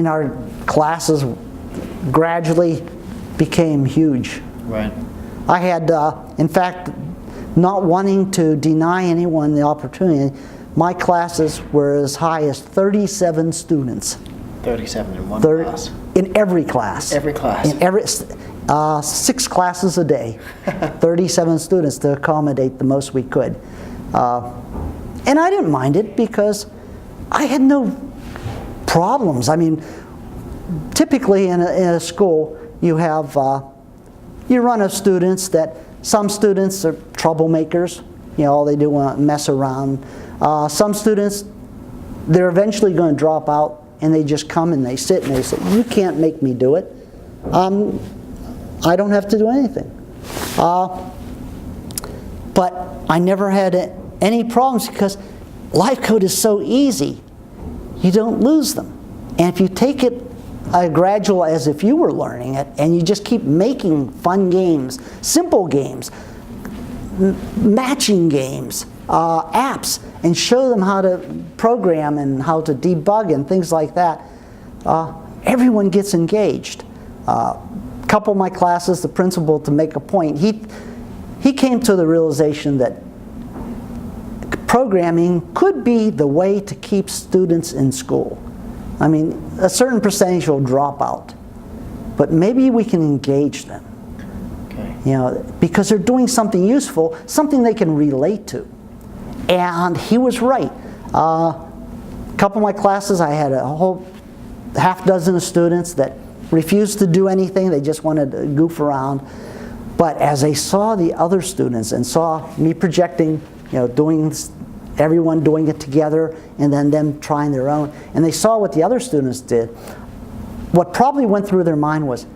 Our classes gradually became huge. Right. I had, in fact, not wanting to deny anyone the opportunity, my classes were as high as 37 students. 37 in one class. In every class. Every class. In every 6 classes a day, 37 students to accommodate the most we could. And I didn't mind it because I had no problems. I mean, typically in a school, you have, you run of students that, some students are troublemakers, you know, all they do want to mess around. Some students, they're eventually going to drop out and they just come and they sit and they say, you can't make me do it. I don't have to do anything. But I never had any problems because life code is so easy. You don't lose them. And if you take it gradual as if you were learning it, and you just keep making fun games, simple games, matching games, apps, and show them how to program and how to debug and things like that, everyone gets engaged. A couple of my classes, the principal, to make a point, he came to the realization that programming could be the way to keep students in school. I mean, a certain percentage will drop out, but maybe we can engage them. Okay. You know, because they're doing something useful, something they can relate to. And he was right. A couple of my classes, I had a whole half dozen of students that refused to do anything. They just wanted to goof around. But as they saw the other students and saw me projecting, you know, doing everyone doing it together and then them trying their own, and they saw what the other students did, what probably went through their mind was,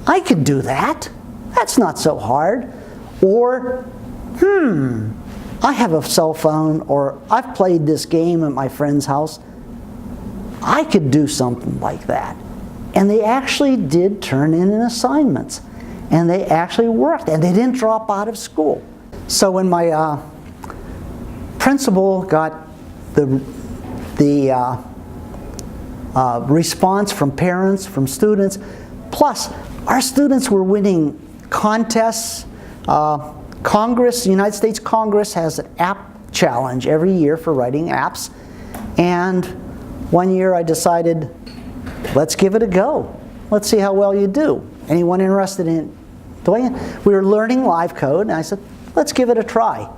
I could do that. That's not so hard. Or, I have a cell phone, or I've played this game at my friend's house. I could do something like that. And they actually did turn in assignments. And they actually worked, and they didn't drop out of school. So when my principal got the response from parents, from students, plus our students were winning contests. Congress, the United States Congress has an app challenge every year for writing apps. And one year I decided, let's give it a go. Let's see how well you do. Anyone interested in doing it? We were learning live code, and I said, let's give it a try.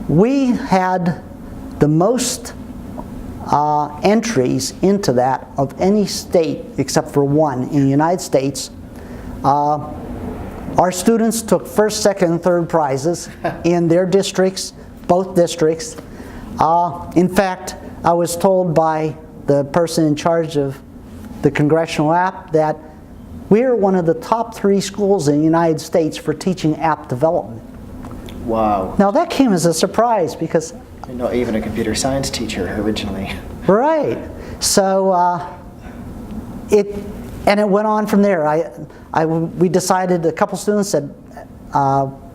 We had the most entries into that of any state except for one in the United States. Our students took first, second, and third prizes in their districts, both districts. In fact, I was told by the person in charge of the congressional app that we are one of the top 3 schools in the United States for teaching app development. Wow. Now that came as a surprise because... You're not even a computer science teacher originally. Right. So it went on from there. We decided, a couple students said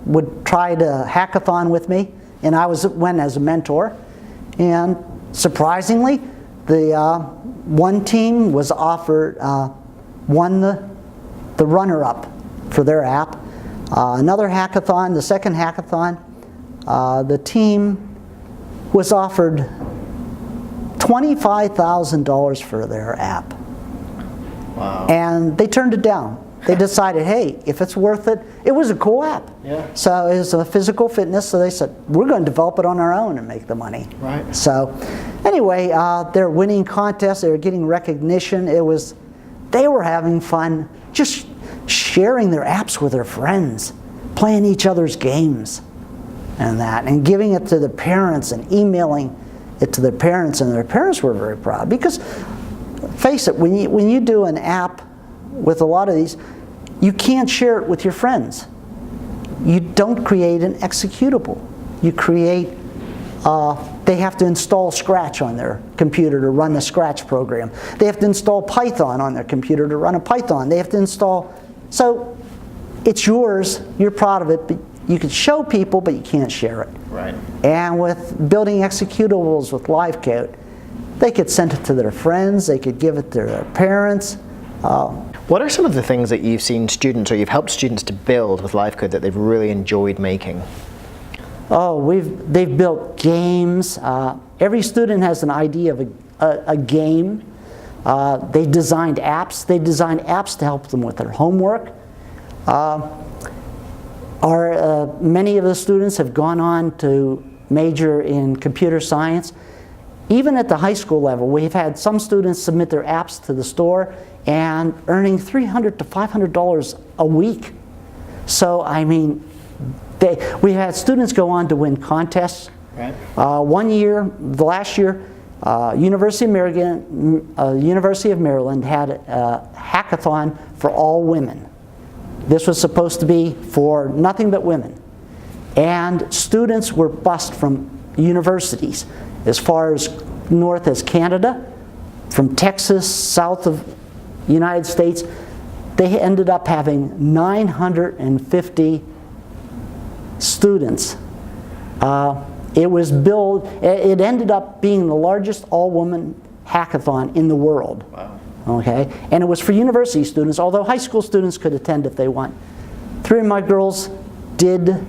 would try to hackathon with me, and I went as a mentor. And surprisingly, the one team was offered, won the runner-up for their app. Another hackathon, the second hackathon, the team was offered $25,000 for their app. Wow. And they turned it down. They decided, hey, if it's worth it, it was a cool app. Yeah. So it was a physical fitness, so they said, we're going to develop it on our own and make the money. Right. So anyway, they're winning contests, they were getting recognition. They were having fun just sharing their apps with their friends, playing each other's games and that, and giving it to the parents and emailing it to their parents, and their parents were very proud. Because, face it, when you do an app with a lot of these, you can't share it with your friends. You don't create an executable. You create, they have to install Scratch on their computer to run the Scratch program. They have to install Python on their computer to run a Python. They have to install, so it's yours, you're proud of it, but you can show people, but you can't share it. Right. And with building executables with LiveCode, They could send it to their friends, they could give it to their parents. What are some of the things that you've seen students or you've helped students to build with LiveCode that they've really enjoyed making? Oh, they've built games. Every student has an idea of a game. They designed apps. They designed apps to help them with their homework. Many of the students have gone on to major in computer science. Even at the high school level, we've had some students submit their apps to the store and earning $300 to $500 a week. So, I mean, we had students go on to win contests. Right. One year, the last year, University of Maryland had a hackathon for all women. This was supposed to be for nothing but women. And students were bused from universities as far as north as Canada, from Texas, south of the United States. They ended up having 950 students. It ended up being the largest all-woman hackathon in the world. Wow. Okay, and it was for university students, although high school students could attend if they want. 3 of my girls did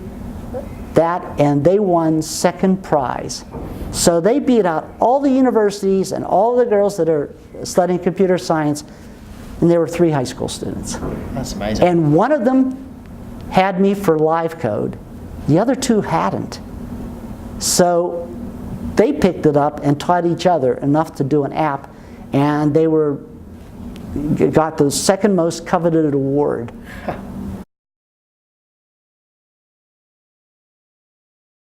that, and they won second prize. So they beat out all the universities and all the girls that are studying computer science, and there were 3 high school students. That's amazing. And one of them had me for LiveCode. The other 2 hadn't. So they picked it up and taught each other enough to do an app, and they got the second most coveted award